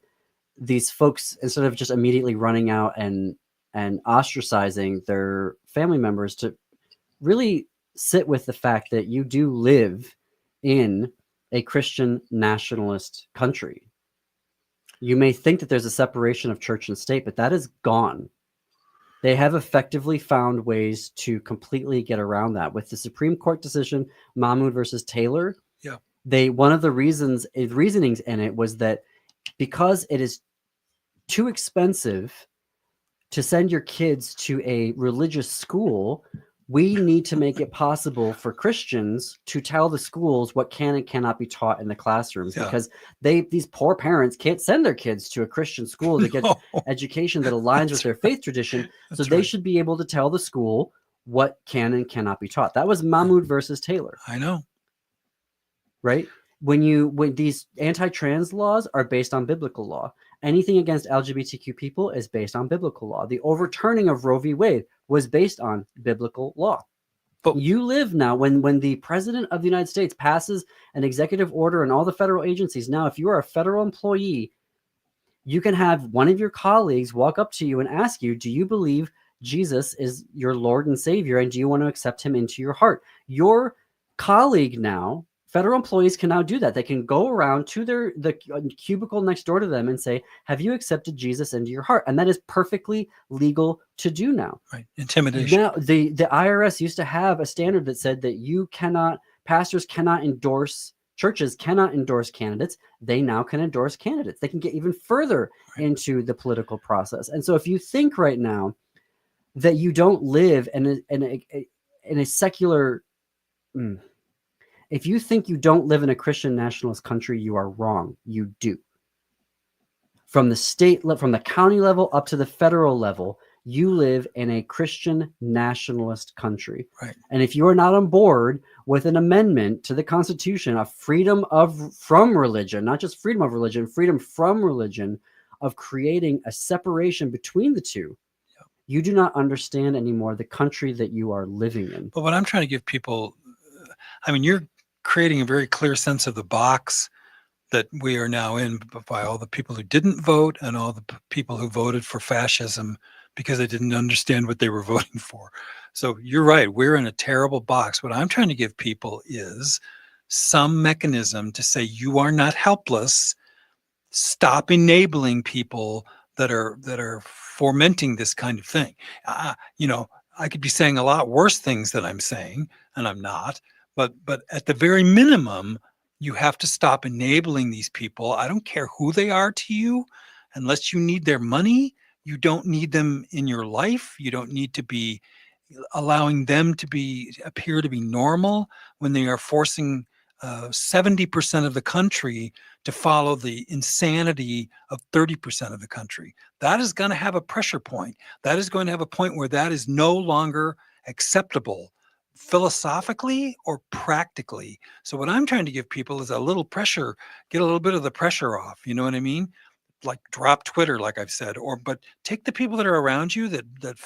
Speaker 3: these folks, instead of just immediately running out and ostracizing their family members, to really sit with the fact that you do live in a Christian nationalist country. You may think that there's a separation of church and state, but that is gone. They have effectively found ways to completely get around that. With the Supreme Court decision, Mahmoud versus Taylor, one of the reasonings in it was that because it is too expensive to send your kids to a religious school, We need to make it possible for Christians to tell the schools what can and cannot be taught in the classrooms, because these poor parents can't send their kids to a Christian school to get education that aligns with their faith tradition. So they should be able to tell the school what can and cannot be taught. That was Mahmoud versus Taylor.
Speaker 4: I know.
Speaker 3: Right? When these anti-trans laws are based on biblical law, anything against LGBTQ people is based on biblical law. The overturning of Roe v. Wade was based on biblical law. But you live now, when the president of the United States passes an executive order in all the federal agencies, now if you are a federal employee, you can have one of your colleagues walk up to you and ask you, do you believe Jesus is your Lord and Savior, and do you want to accept him into your heart? Your colleague now, federal employees can now do that. They can go around to the cubicle next door to them and say, have you accepted Jesus into your heart? And that is perfectly legal to do now.
Speaker 4: Right. Intimidation.
Speaker 3: Now, the IRS used to have a standard that said that pastors cannot endorse, churches cannot endorse candidates. They now can endorse candidates. They can get even further into the political process. And so if you think right now that you don't live in a secular... If you think you don't live in a Christian nationalist country, you are wrong. You do. From the county level up to the federal level, you live in a Christian nationalist country.
Speaker 4: Right.
Speaker 3: And if you are not on board with an amendment to the Constitution of freedom from religion, not just freedom of religion, freedom from religion, of creating a separation between the two, you do not understand anymore the country that you are living in.
Speaker 4: But what I'm trying to give people, you're creating a very clear sense of the box that we are now in by all the people who didn't vote and all the people who voted for fascism because they didn't understand what they were voting for. So you're right. We're in a terrible box. What I'm trying to give people is some mechanism to say, you are not helpless. Stop enabling people that are fomenting this kind of thing. I could be saying a lot worse things than I'm saying, and I'm not. But at the very minimum, you have to stop enabling these people. I don't care who they are to you, unless you need their money. You don't need them in your life. You don't need to be allowing them to appear to be normal when they are forcing 70% of the country to follow the insanity of 30% of the country. That is going to have a pressure point. That is going to have a point where that is no longer acceptable, philosophically or practically. So what I'm trying to give people is a little pressure, get a little bit of the pressure off. You know what I mean? Like drop Twitter, like I've said, but take the people that are around you that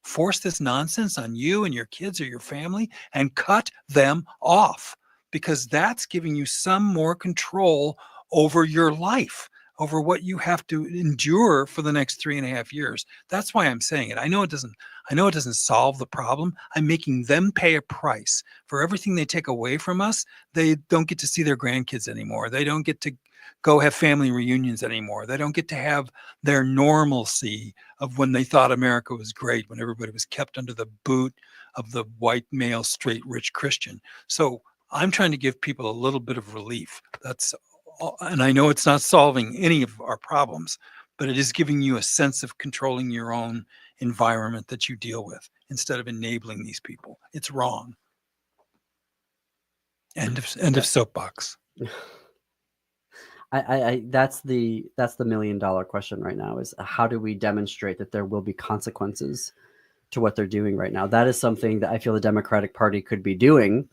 Speaker 4: force this nonsense on you and your kids or your family and cut them off, because that's giving you some more control over your life, over what you have to endure for the next 3.5 years. That's why I'm saying it. I know it doesn't solve the problem. I'm making them pay a price for everything they take away from us. They don't get to see their grandkids anymore. They don't get to go have family reunions anymore. They don't get to have their normalcy of when they thought America was great, when everybody was kept under the boot of the white male, straight, rich Christian. So I'm trying to give people a little bit of relief. And I know it's not solving any of our problems, but it is giving you a sense of controlling your own environment that you deal with instead of enabling these people. It's wrong. End of soapbox.
Speaker 3: That's the $1 million question right now, is how do we demonstrate that there will be consequences to what they're doing right now? That is something that I feel the Democratic Party could be doing,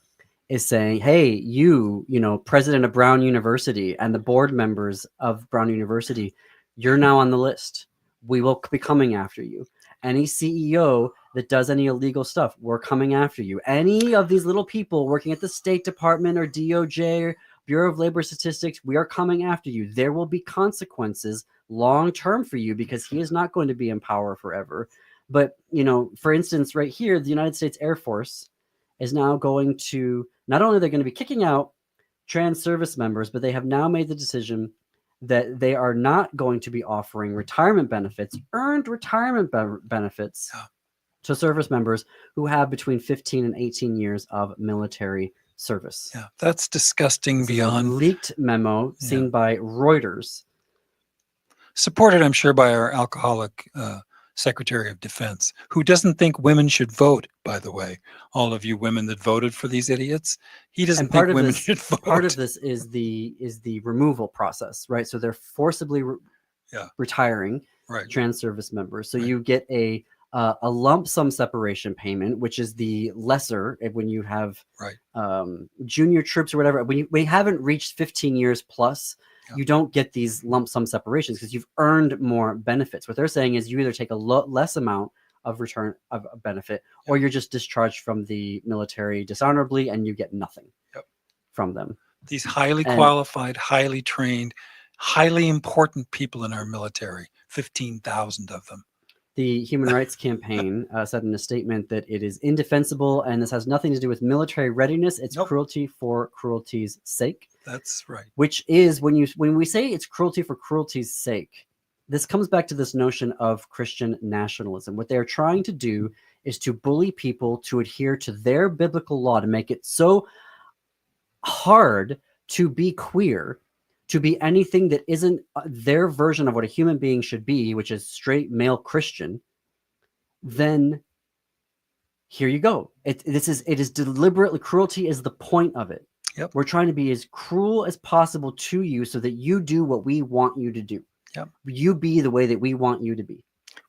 Speaker 3: is saying, hey, you president of Brown University and the board members of Brown University, you're now on the list. We will be coming after you. Any CEO that does any illegal stuff, we're coming after you. Any of these little people working at the State Department or DOJ or Bureau of Labor Statistics, we are coming after you. There will be consequences long-term for you, because he is not going to be in power forever. But, for instance, right here, the United States Air Force is now going to, not only are they going to be kicking out trans service members, but they have now made the decision that they are not going to be offering retirement benefits, earned retirement benefits to service members who have between 15 and 18 years of military service.
Speaker 4: Yeah, that's disgusting beyond.
Speaker 3: A leaked memo seen by Reuters.
Speaker 4: Supported, I'm sure, by our alcoholic Secretary of Defense, who doesn't think women should vote, by the way. All of you women that voted for these idiots, he doesn't think women should vote.
Speaker 3: Part of this is the removal process, right? So they're forcibly retiring trans service members. So you get a lump sum separation payment, which is the lesser when you have junior troops or whatever. When we haven't reached 15 years plus, you don't get these lump sum separations because you've earned more benefits. What they're saying is you either take a less amount of return of a benefit, or you're just discharged from the military dishonorably and you get nothing from them.
Speaker 4: These highly qualified, highly trained, highly important people in our military, 15,000 of them.
Speaker 3: The Human Rights Campaign said in a statement that it is indefensible and this has nothing to do with military readiness. It's cruelty for cruelty's sake.
Speaker 4: That's right.
Speaker 3: Which is when we say it's cruelty for cruelty's sake, this comes back to this notion of Christian nationalism. What they're trying to do is to bully people to adhere to their biblical law, to make it so hard to be queer, to be anything that isn't their version of what a human being should be, which is straight male Christian. Then here you go. It is deliberately, cruelty is the point of it. We're trying to be as cruel as possible to you so that you do what we want you to do. You be the way that we want you to be.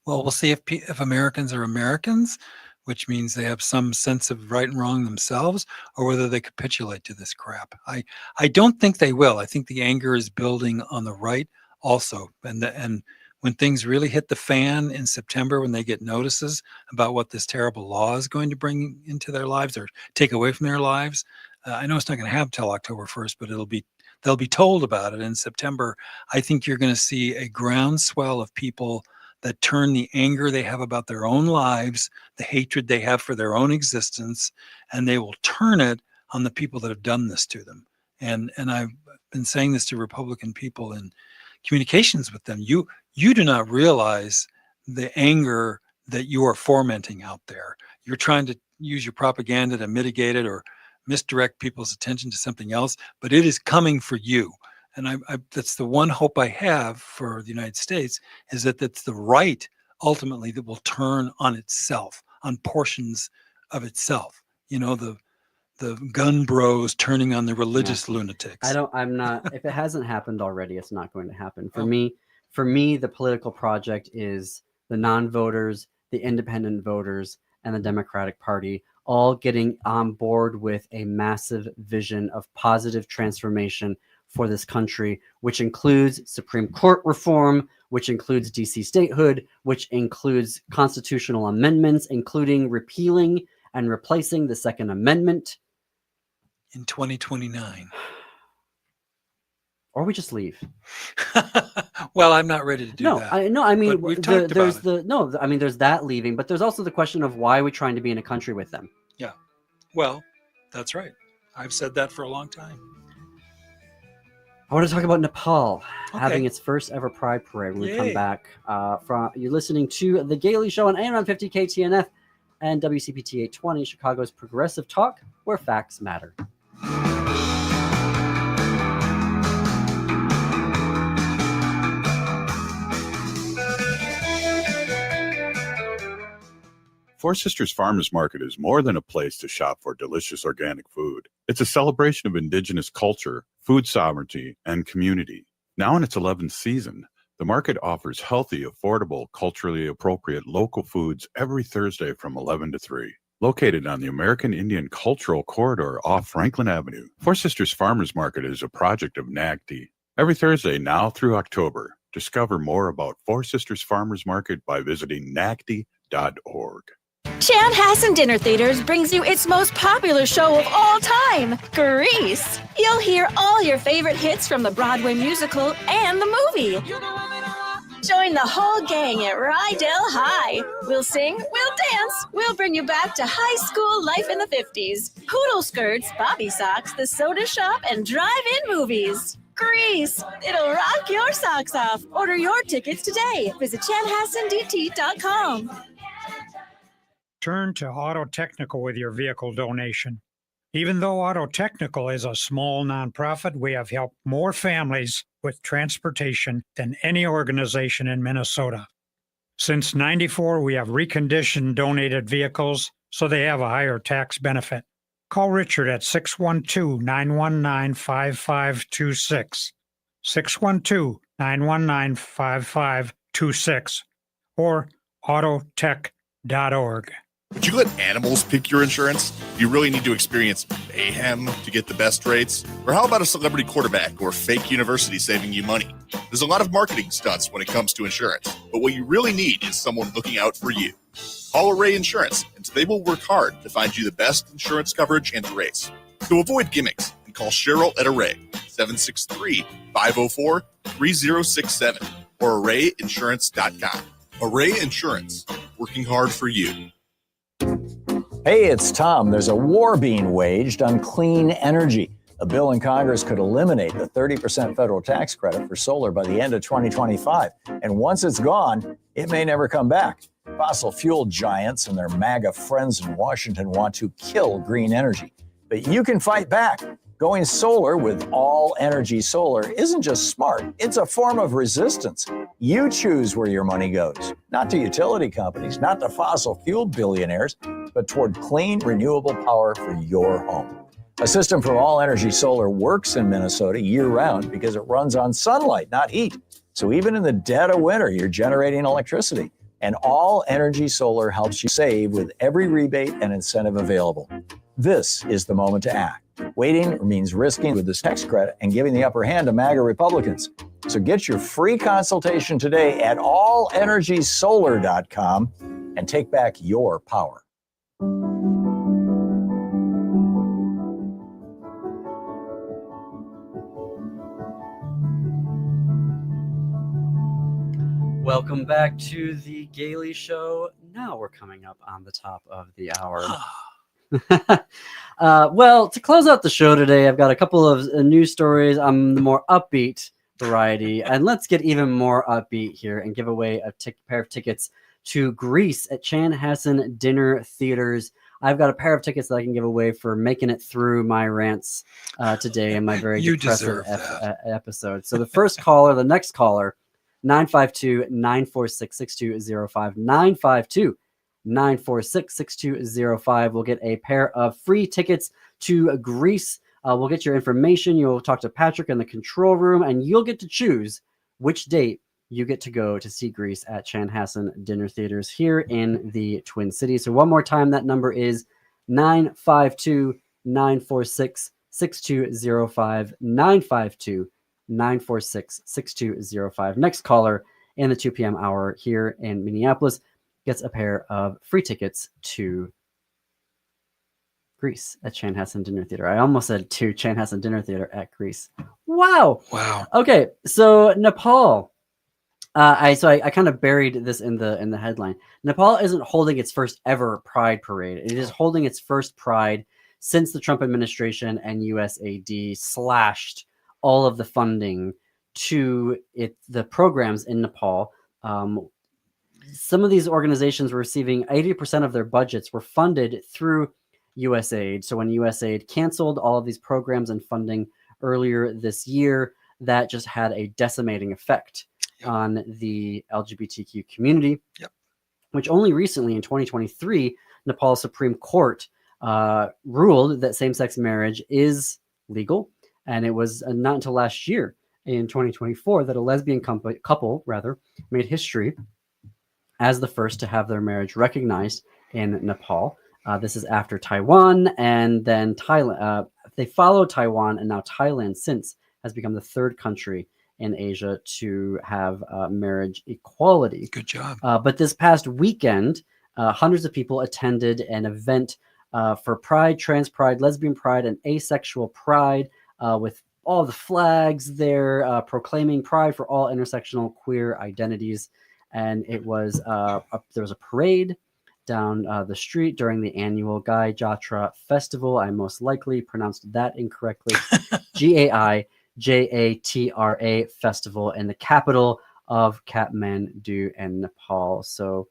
Speaker 4: Well, we'll see if Americans are Americans, which means they have some sense of right and wrong themselves, or whether they capitulate to this crap. I don't think they will. I think the anger is building on the right also. And when things really hit the fan in September, when they get notices about what this terrible law is going to bring into their lives or take away from their lives, I know it's not going to happen till October 1st, but they'll be told about it in September. I think you're going to see a groundswell of people that turn the anger they have about their own lives, the hatred they have for their own existence, and they will turn it on the people that have done this to them. And I've been saying this to Republican people in communications with them. You do not realize the anger that you are fomenting out there. You're trying to use your propaganda to mitigate it or misdirect people's attention to something else, but it is coming for you. And that's the one hope I have for the United States, is that that's the right ultimately that will turn on itself, on portions of itself. You know, the gun bros turning on the religious lunatics.
Speaker 3: I'm not, if it hasn't happened already, it's not going to happen. For me, the political project is the non-voters, the independent voters, and the Democratic Party all getting on board with a massive vision of positive transformation for this country, which includes Supreme Court reform, which includes DC statehood, which includes constitutional amendments, including repealing and replacing the Second Amendment.
Speaker 4: In 2029.
Speaker 3: Or we just leave.
Speaker 4: Well, I'm not ready to do that.
Speaker 3: I mean,
Speaker 4: there's
Speaker 3: there's that leaving, but there's also the question of why we're trying to be in a country with them.
Speaker 4: Yeah. Well, that's right. I've said that for a long time.
Speaker 3: I want to talk about Nepal having its first ever Pride Parade when we come back. You're listening to The Gaily Show on AM 950 KTNF and WCPT 820, Chicago's progressive talk, where facts matter.
Speaker 13: Four Sisters Farmers Market is more than a place to shop for delicious organic food. It's a celebration of Indigenous culture, food sovereignty, and community. Now in its 11th season, the market offers healthy, affordable, culturally appropriate local foods every Thursday from 11 to 3. Located on the American Indian Cultural Corridor off Franklin Avenue, Four Sisters Farmers Market is a project of NACD. Every Thursday now through October, discover more about Four Sisters Farmers Market by visiting nacd.org.
Speaker 14: Chanhassen Dinner Theaters brings you its most popular show of all time, Grease. You'll hear all your favorite hits from the Broadway musical and the movie. Join the whole gang at Rydell High. We'll sing, we'll dance, we'll bring you back to high school life in the 50s. Poodle skirts, bobby socks, the soda shop, and drive-in movies. Grease. It'll rock your socks off. Order your tickets today. Visit chanhassendt.com.
Speaker 15: Turn to Auto Technical with your vehicle donation. Even though Auto Technical is a small nonprofit, we have helped more families with transportation than any organization in Minnesota. Since 94, we have reconditioned donated vehicles so they have a higher tax benefit. Call Richard at 612-919-5526, 612-919-5526, or autotech.org.
Speaker 16: Would you let animals pick your insurance? Do you really need to experience mayhem to get the best rates? Or how about a celebrity quarterback or fake university saving you money? There's a lot of marketing stunts when it comes to insurance, but what you really need is someone looking out for you. Call Array Insurance, and they will work hard to find you the best insurance coverage and rates. So avoid gimmicks and call Cheryl at Array, 763-504-3067, or arrayinsurance.com. Array Insurance, working hard for you.
Speaker 17: Hey, it's Tom. There's a war being waged on clean energy. A bill in Congress could eliminate the 30% federal tax credit for solar by the end of 2025. And once it's gone, it may never come back. Fossil fuel giants and their MAGA friends in Washington want to kill green energy. But you can fight back. Going solar with All Energy Solar isn't just smart, it's a form of resistance. You choose where your money goes, not to utility companies, not to fossil fuel billionaires, but toward clean, renewable power for your home. A system from All Energy Solar works in Minnesota year-round because it runs on sunlight, not heat. So even in the dead of winter, you're generating electricity. And All Energy Solar helps you save with every rebate and incentive available. This is the moment to act. Waiting means risking with this tax credit and giving the upper hand to MAGA Republicans. So get your free consultation today at allenergysolar.com and take back your power.
Speaker 3: Welcome back to the Gailey Show. Now we're coming up on the top of the hour. Well, to close out the show today, I've got a couple of news stories on the more upbeat variety. And let's get even more upbeat here and give away a pair of tickets to Grease at Chanhassen Dinner Theaters. I've got a pair of tickets that I can give away for making it through my rants today in my very depressive episode. So the first caller, the next caller, 952-946-6205, 952-946-6205 will get a pair of free tickets to Grease. We'll get your information. You'll talk to Patrick in the control room, and you'll get to choose which date you get to go to see Grease at Chanhassen Dinner Theaters here in the Twin Cities. So one more time, that number is 952-946-6205, 946-6205. Next caller in the 2 p.m. hour here in Minneapolis gets a pair of free tickets to Grease at Chanhassen Dinner Theater. I almost said to Chanhassen Dinner Theater at Grease. Wow. Okay, so Nepal. I kind of buried this in the headline. Nepal isn't holding its first ever Pride parade. It is holding its first Pride since the Trump administration and USAID slashed all of the funding to the programs in Nepal. Some of these organizations were receiving 80% of their budgets were funded through USAID. So when USAID canceled all of these programs and funding earlier this year, that just had a decimating effect on the LGBTQ community, which only recently in 2023, Nepal's Supreme Court ruled that same-sex marriage is legal. And it was not until last year in 2024 that a lesbian couple made history as the first to have their marriage recognized in Nepal. This is after Taiwan and then Thailand. They followed Taiwan, and now Thailand since has become the third country in Asia to have marriage equality.
Speaker 4: Good job.
Speaker 3: But this past weekend, hundreds of people attended an event for Pride, Trans Pride, Lesbian Pride, and Asexual Pride with all the flags there proclaiming pride for all intersectional queer identities. And it was there was a parade down the street during the annual Gai Jatra Festival. I most likely pronounced that incorrectly. Gaijatra Festival in the capital of Kathmandu in Nepal. So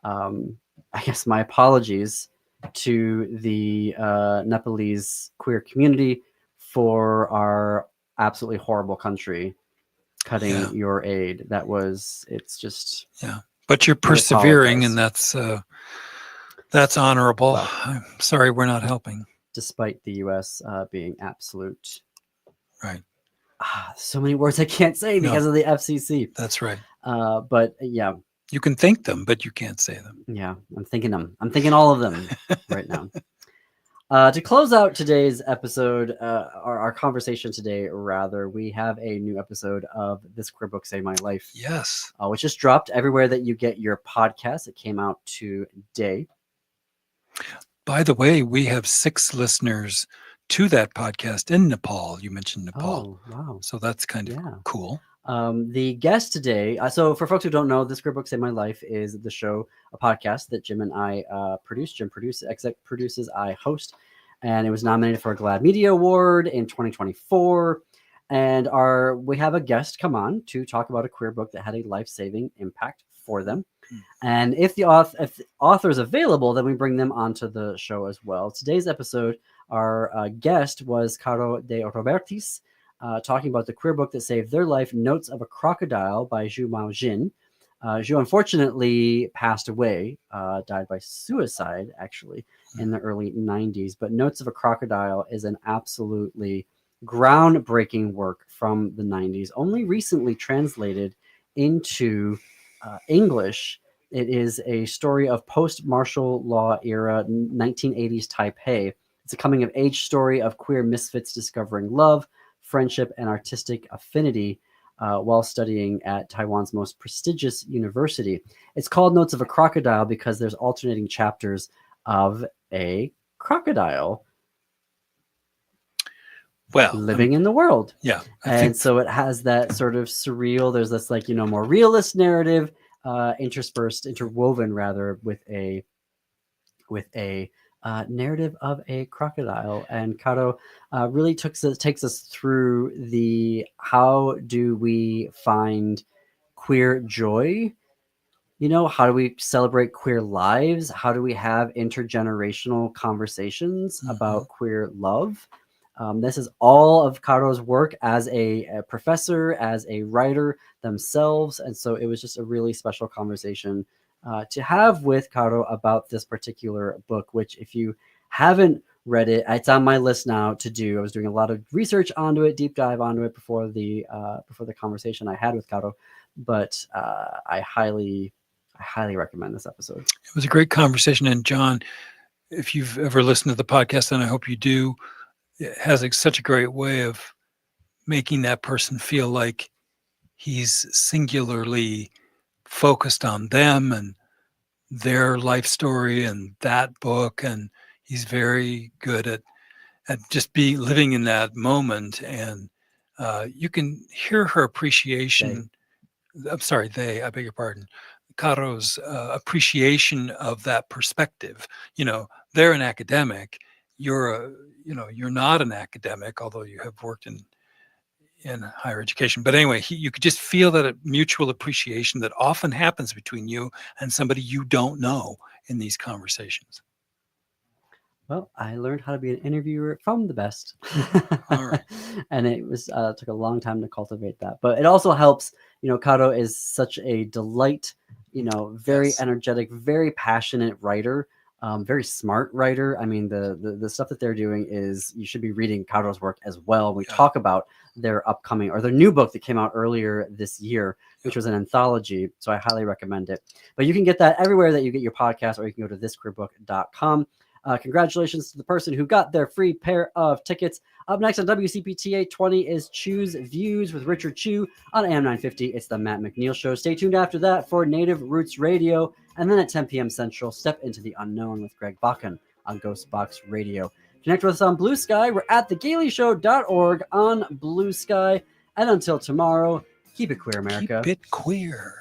Speaker 3: I guess my apologies to the Nepalese queer community for our absolutely horrible country cutting your aid. It's just
Speaker 4: But you're persevering, and that's honorable.
Speaker 3: Well,
Speaker 4: I'm sorry we're not helping.
Speaker 3: Despite the U.S. Being absolute.
Speaker 4: Right.
Speaker 3: So many words I can't say because of the FCC.
Speaker 4: That's right.
Speaker 3: But yeah.
Speaker 4: You can think them, but you can't say them.
Speaker 3: Yeah, I'm thinking them. I'm thinking all of them right now. To close out today's episode, our conversation today, rather, we have a new episode of This Queer Book Saved My Life.
Speaker 4: Yes.
Speaker 3: Which just dropped everywhere that you get your podcast. It came out today.
Speaker 4: By the way, we have 6 listeners to that podcast in Nepal. You mentioned Nepal.
Speaker 3: Oh, wow.
Speaker 4: So that's kind of cool.
Speaker 3: The guest today, so for folks who don't know, This Queer Book Saved My Life is the show, a podcast that Jim and I produce. Jim exec produces, I host, and it was nominated for a GLAAD Media Award in 2024. And we have a guest come on to talk about a queer book that had a life-saving impact for them. And if the author is available, then we bring them onto the show as well. Today's episode, our guest was Caro de Robertis, talking about the queer book that saved their life, Notes of a Crocodile by Zhu Maojin. Zhu unfortunately passed away, died by suicide, actually, in the early 90s. But Notes of a Crocodile is an absolutely groundbreaking work from the 90s, only recently translated into English. It is a story of post-martial law era 1980s Taipei. It's a coming-of-age story of queer misfits discovering love, friendship, and artistic affinity while studying at Taiwan's most prestigious university. It's called Notes of a Crocodile because there's alternating chapters of a crocodile living in the world.
Speaker 4: Yeah.
Speaker 3: So it has that sort of surreal, there's this more realist narrative interwoven with a narrative of a crocodile. And Caro really takes us through how do we find queer joy? How do we celebrate queer lives? How do we have intergenerational conversations about queer love? This is all of Caro's work as a professor, as a writer themselves. And so it was just a really special conversation to have with Caro about this particular book, which if you haven't read it, it's on my list now to do. I was doing a lot of research onto it, deep dive onto it before the conversation I had with Caro, but I highly recommend this episode.
Speaker 4: It was a great conversation. And John, if you've ever listened to the podcast, and I hope you do, it has such a great way of making that person feel like he's singularly focused on them and their life story and that book. And he's very good at just living in that moment. And you can hear her appreciation. I beg your pardon. Caro's appreciation of that perspective. They're an academic. You're not an academic, although you have worked in higher education. But anyway, you could just feel that mutual appreciation that often happens between you and somebody you don't know in these conversations.
Speaker 3: Well, I learned how to be an interviewer from the best.
Speaker 4: All right.
Speaker 3: And it was took a long time to cultivate that. But it also helps, Caro is such a delight, very energetic, very passionate writer. Very smart writer. I mean, the stuff that they're doing is, you should be reading Caro's work as well. We talk about their their new book that came out earlier this year, which was an anthology. So I highly recommend it. But you can get that everywhere that you get your podcast, or you can go to thisqueerbook.com. Congratulations to the person who got their free pair of tickets. Up next on WCPT 20 is Choose Views with Richard Chu on AM 950. It's the Matt McNeil Show. Stay tuned after that for Native Roots Radio. And then at 10 p.m. Central, Step into the Unknown with Greg Bakken on Ghost Box Radio. Connect with us on Blue Sky. We're at thegaileyshow.org on Blue Sky. And until tomorrow, keep it queer, America.
Speaker 4: Keep it queer.